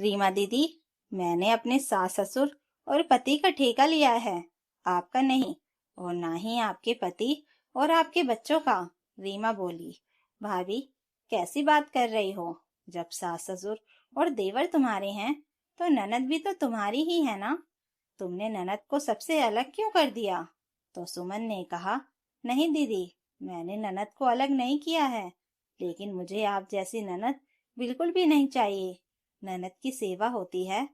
रीमा दीदी, मैंने अपने सास ससुर और पति का ठेका लिया है, आपका नहीं, और ना ही आपके पति और आपके बच्चों का। रीमा बोली। भाभी, कैसी बात कर रही हो? जब सास ससुर और देवर तुम्हारे हैं तो ननद भी तो तुम्हारी ही है ना। तुमने ननद को सबसे अलग क्यों कर दिया? तो सुमन ने कहा, नहीं दीदी, मैंने ननद को अलग नहीं किया है, लेकिन मुझे आप जैसी ननद बिल्कुल भी नहीं चाहिए। ननद की सेवा होती है,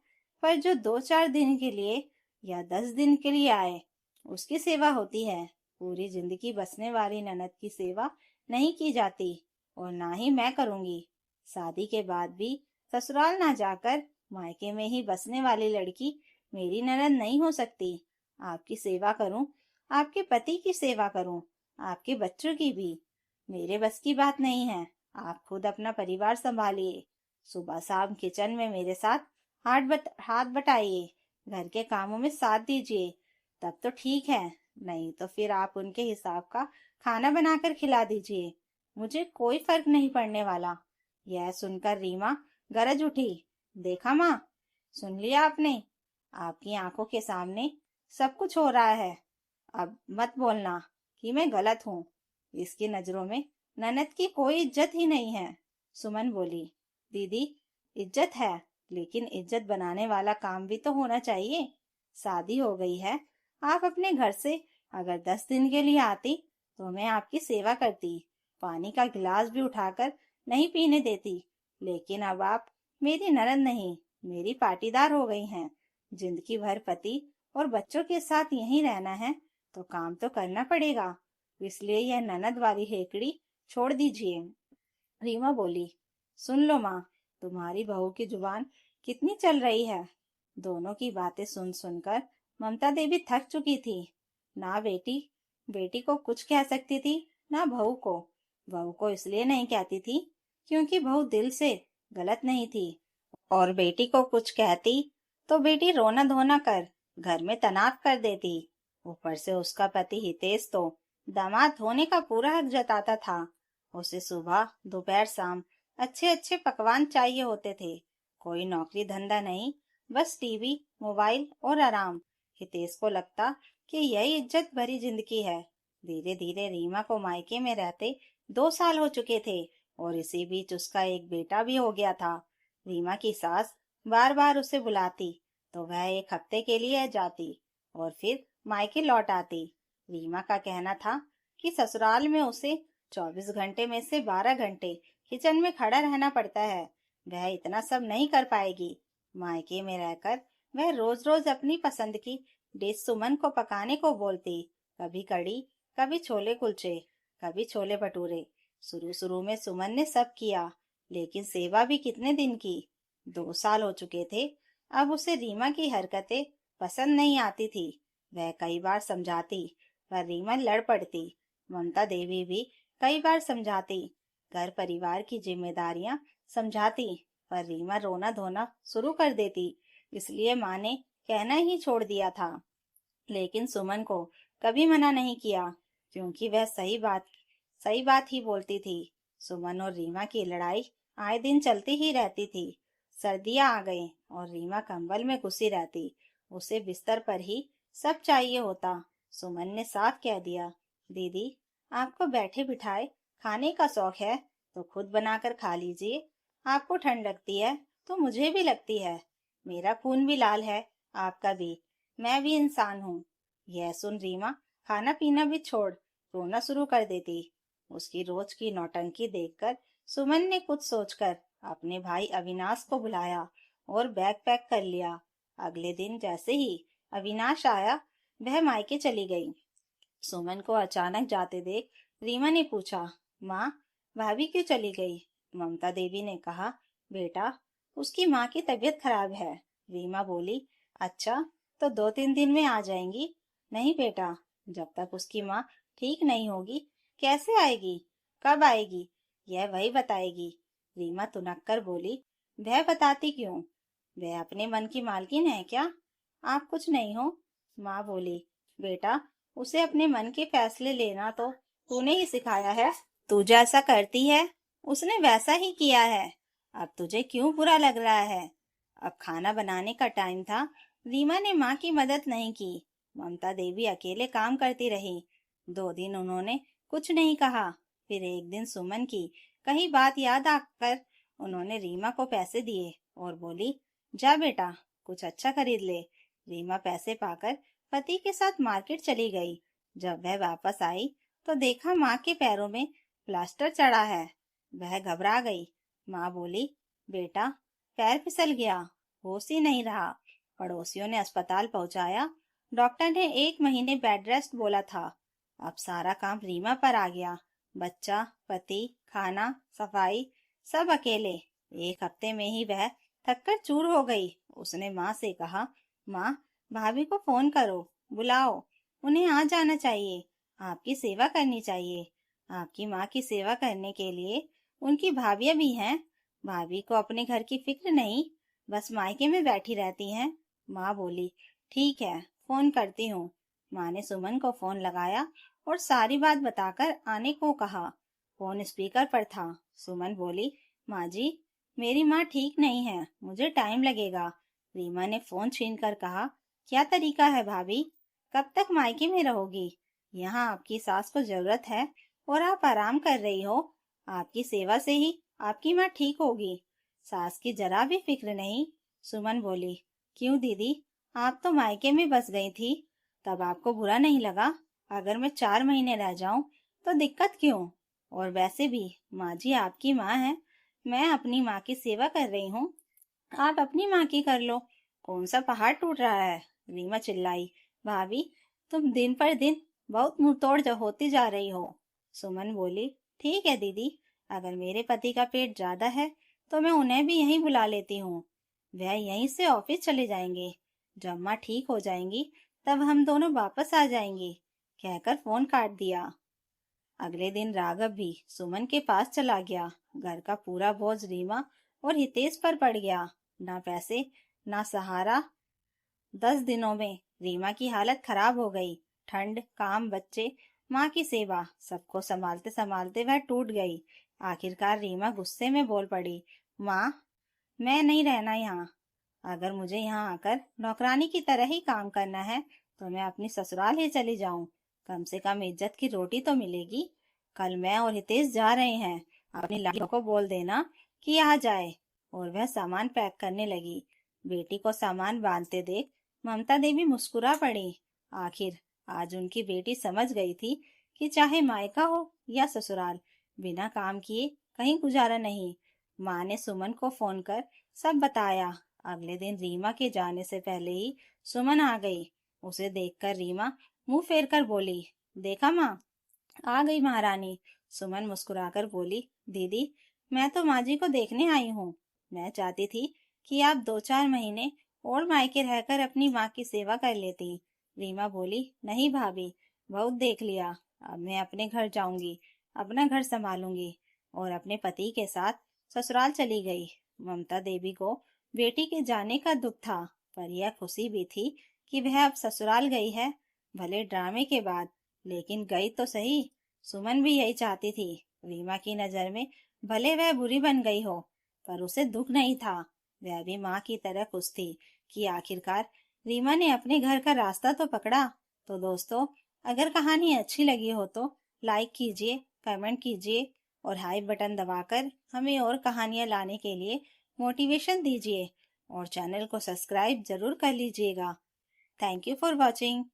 पर जो 2-4 दिन के लिए या 10 दिन के लिए आए उसकी सेवा होती है। पूरी जिंदगी बसने वाली ननद की सेवा नहीं की जाती, और ना ही मैं करूंगी। शादी के बाद भी ससुराल ना जाकर मायके में ही बसने वाली लड़की मेरी ननद नहीं हो सकती। आपकी सेवा करूं, आपके पति की सेवा करूं, आपके बच्चों की भी। मेरे बस की बात नहीं है। आप खुद अपना परिवार संभालिए। सुबह शाम किचन में मेरे साथ हाथ बटाइए, घर के कामों में साथ दीजिए, तब तो ठीक है। नहीं तो फिर आप उनके हिसाब का खाना बनाकर खिला दीजिए, मुझे कोई फर्क नहीं पड़ने वाला। यह सुनकर रीमा गरज उठी। देखा माँ, सुन लिया आपने? आपकी आंखों के सामने सब कुछ हो रहा है। अब मत बोलना कि मैं गलत हूँ। इसकी नजरों में ननद की कोई इज्जत ही नहीं है। सुमन बोली। दीदी, इज्जत है, लेकिन इज्जत बनाने वाला काम भी तो होना चाहिए। शादी हो गई है, आप अपने घर से अगर 10 दिन के लिए आती तो मैं आपकी सेवा करती, पानी का गिलास भी उठाकर नहीं पीने देती। लेकिन अब आप मेरी ननद नहीं, मेरी पाटीदार हो गई हैं। जिंदगी भर पति और बच्चों के साथ यहीं रहना है तो काम तो करना पड़ेगा। इसलिए यह ननद वाली हेकड़ी छोड़ दीजिए। रीमा बोली। सुन लो माँ, तुम्हारी बहू की जुबान कितनी चल रही है। दोनों की बातें सुन सुनकर ममता देवी थक चुकी थी। ना बेटी बेटी को कुछ कह सकती थी, ना बहू को। बहू को इसलिए नहीं कहती थी क्योंकि बहू दिल से गलत नहीं थी, और बेटी को कुछ कहती तो बेटी रोना धोना कर घर में तनाव कर देती। ऊपर से उसका पति हितेश तो दामाद होने का पूरा हक जताता था। उसे सुबह दोपहर शाम अच्छे अच्छे पकवान चाहिए होते थे। कोई नौकरी धंधा नहीं, बस टीवी मोबाइल और आराम। हितेश को लगता कि यही इज्जत भरी जिंदगी है। धीरे धीरे रीमा को मायके में रहते 2 साल हो चुके थे, और इसी बीच उसका एक बेटा भी हो गया था। रीमा की सास बार बार उसे बुलाती तो वह एक हफ्ते के लिए जाती और फिर मायके लौट आती। रीमा का कहना था कि ससुराल में उसे 24 घंटे में से 12 घंटे किचन में खड़ा रहना पड़ता है। वह इतना सब नहीं कर पाएगी। मायके में रहकर वह रोज रोज अपनी पसंद की डिश सुमन को पकाने को बोलती। कभी कड़ी, कभी छोले कुलचे, कभी छोले भटूरे। शुरू शुरू में सुमन ने सब किया, लेकिन सेवा भी कितने दिन की। 2 साल हो चुके थे। अब उसे रीमा की हरकतें पसंद नहीं आती थी। वह कई बार समझाती, पर रीमा लड़ पड़ती। ममता देवी भी कई बार समझाती, घर परिवार की जिम्मेदारियां समझाती, पर रीमा रोना धोना शुरू कर देती। इसलिए माँ ने कहना ही छोड़ दिया था। लेकिन सुमन को कभी मना नहीं किया, क्योंकि वह सही बात ही बोलती थी। सुमन और रीमा की लड़ाई आए दिन चलती ही रहती थी। सर्दियां आ गई और रीमा कंबल में घुसी रहती। उसे बिस्तर पर ही सब चाहिए होता। सुमन ने साफ कह दिया, दीदी, आपको बैठे बिठाए खाने का शौक है तो खुद बनाकर खा लीजिए। आपको ठंड लगती है तो मुझे भी लगती है। मेरा खून भी लाल है, आपका भी। मैं भी इंसान हूँ। यह सुन रीमा खाना पीना भी छोड़ रोना शुरू कर देती। उसकी रोज की नौटंकी देखकर सुमन ने कुछ सोचकर अपने भाई अविनाश को बुलाया और बैग पैक कर लिया। अगले दिन जैसे ही अविनाश आया, वह मायके चली गई। सुमन को अचानक जाते देख रीमा ने पूछा, माँ, भाभी क्यों चली गई? ममता देवी ने कहा, बेटा, उसकी माँ की तबीयत खराब है। रीमा बोली, अच्छा, तो 2-3 दिन में आ जाएंगी? नहीं बेटा, जब तक उसकी माँ ठीक नहीं होगी कैसे आएगी? कब आएगी यह वही बताएगी। रीमा तुनक कर बोली, वह बताती क्यों? वह अपने मन की मालकिन है क्या? आप कुछ नहीं हो। माँ बोली, बेटा, उसे अपने मन के फैसले लेना तो तूने ही सिखाया है। तू जैसा करती है उसने वैसा ही किया है। अब तुझे क्यों बुरा लग रहा है? अब खाना बनाने का टाइम था। रीमा ने माँ की मदद नहीं की। ममता देवी अकेले काम करती रही। 2 दिन उन्होंने कुछ नहीं कहा। फिर एक दिन सुमन की कही बात याद आकर उन्होंने रीमा को पैसे दिए और बोली, जा बेटा, कुछ अच्छा खरीद ले। रीमा पैसे पाकर पति के साथ मार्केट चली गई। जब वह वापस आई तो देखा माँ के पैरों में प्लास्टर चढ़ा है। वह घबरा गई। माँ बोली, बेटा, पैर फिसल गया, होश ही नहीं रहा। पड़ोसियों ने अस्पताल पहुंचाया। डॉक्टर ने 1 महीने बेड रेस्ट बोला था। अब सारा काम रीमा पर आ गया। बच्चा, पति, खाना, सफाई, सब अकेले। 1 हफ्ते में ही वह थककर चूर हो गई। उसने माँ से कहा, माँ, भाभी को फोन करो, बुलाओ, उन्हें आ जाना चाहिए, आपकी सेवा करनी चाहिए। आपकी माँ की सेवा करने के लिए उनकी भाभियां भी हैं। भाभी को अपने घर की फिक्र नहीं, बस मायके में बैठी रहती हैं। माँ बोली, ठीक है, फोन करती हूँ। माँ ने सुमन को फोन लगाया और सारी बात बताकर आने को कहा। फोन स्पीकर पर था। सुमन बोली, माँ जी, मेरी माँ ठीक नहीं है, मुझे टाइम लगेगा। रीमा ने फोन छीनकर कहा, क्या तरीका है भाभी, कब तक मायके में रहोगी? यहाँ आपकी सास को जरूरत है और आप आराम कर रही हो। आपकी सेवा से ही आपकी माँ ठीक होगी। सास की जरा भी फिक्र नहीं। सुमन बोली, क्यों दीदी, आप तो मायके में बस गई थी, तब आपको बुरा नहीं लगा? अगर मैं 4 महीने रह जाऊं तो दिक्कत क्यों? और वैसे भी माँ जी आपकी माँ है, मैं अपनी माँ की सेवा कर रही हूँ, आप अपनी माँ की कर लो। कौन सा पहाड़ टूट रहा है? रीमा चिल्लाई, भाभी, तुम दिन पर दिन बहुत मुंहतोड़ होती जा रही हो। सुमन बोली, ठीक है दीदी, अगर मेरे पति का पेट ज्यादा है तो मैं उन्हें भी यहीं बुला लेती हूँ। वह यहीं से ऑफिस चले जाएंगे। जब माँ ठीक हो जाएंगी तब हम दोनों वापस आ जाएंगे, कहकर फोन काट दिया। अगले दिन राघव भी सुमन के पास चला गया। घर का पूरा बोझ रीमा और हितेश पर पड़ गया। ना पैसे, ना सहारा। 10 दिनों में रीमा की हालत खराब हो गई। ठंड, काम, बच्चे, माँ की सेवा, सबको संभालते संभालते वह टूट गई। आखिरकार रीमा गुस्से में बोल पड़ी, माँ, मैं नहीं रहना यहाँ। अगर मुझे यहाँ आकर नौकरानी की तरह ही काम करना है तो मैं अपनी ससुराल ही चली जाऊं। कम से कम इज्जत की रोटी तो मिलेगी। कल मैं और हितेश जा रहे हैं, अपनी लाड़ियों को बोल देना कि आ जाए। और वह सामान पैक करने लगी। बेटी को सामान बांधते देख ममता देवी मुस्कुरा पड़ी। आखिर आज उनकी बेटी समझ गई थी कि चाहे मायका हो या ससुराल, बिना काम किए कहीं गुजारा नहीं। माँ ने सुमन को फोन कर सब बताया। अगले दिन रीमा के जाने से पहले ही सुमन आ गई। उसे देखकर रीमा मुंह फेर कर बोली, देखा माँ, आ गई महारानी। सुमन मुस्कुराकर बोली, दीदी, मैं तो माँ जी को देखने आई हूँ। मैं चाहती थी कि आप 2-4 महीने और मायके रहकर अपनी माँ की सेवा कर लेती। रीमा बोली, नहीं भाभी, बहुत देख लिया, अब मैं अपने घर जाऊंगी, अपना घर संभालूंगी। और अपने पति के साथ ससुराल चली गई। ममता देवी को बेटी के जाने का दुख था, पर यह खुशी भी थी कि वह अब ससुराल गई है, भले ड्रामे के बाद, लेकिन गई तो सही। सुमन भी यही चाहती थी। रीमा की नजर में भले वह बुरी बन गई हो, पर उसे दुख नहीं था। वह भी माँ की तरह खुश थी कि आखिरकार रीमा ने अपने घर का रास्ता तो पकड़ा। तो दोस्तों, अगर कहानी अच्छी लगी हो तो लाइक कीजिए, कमेंट कीजिए और हाई बटन दबाकर हमें और कहानियां लाने के लिए मोटिवेशन दीजिए। और चैनल को सब्सक्राइब जरूर कर लीजिएगा। Thank you for watching.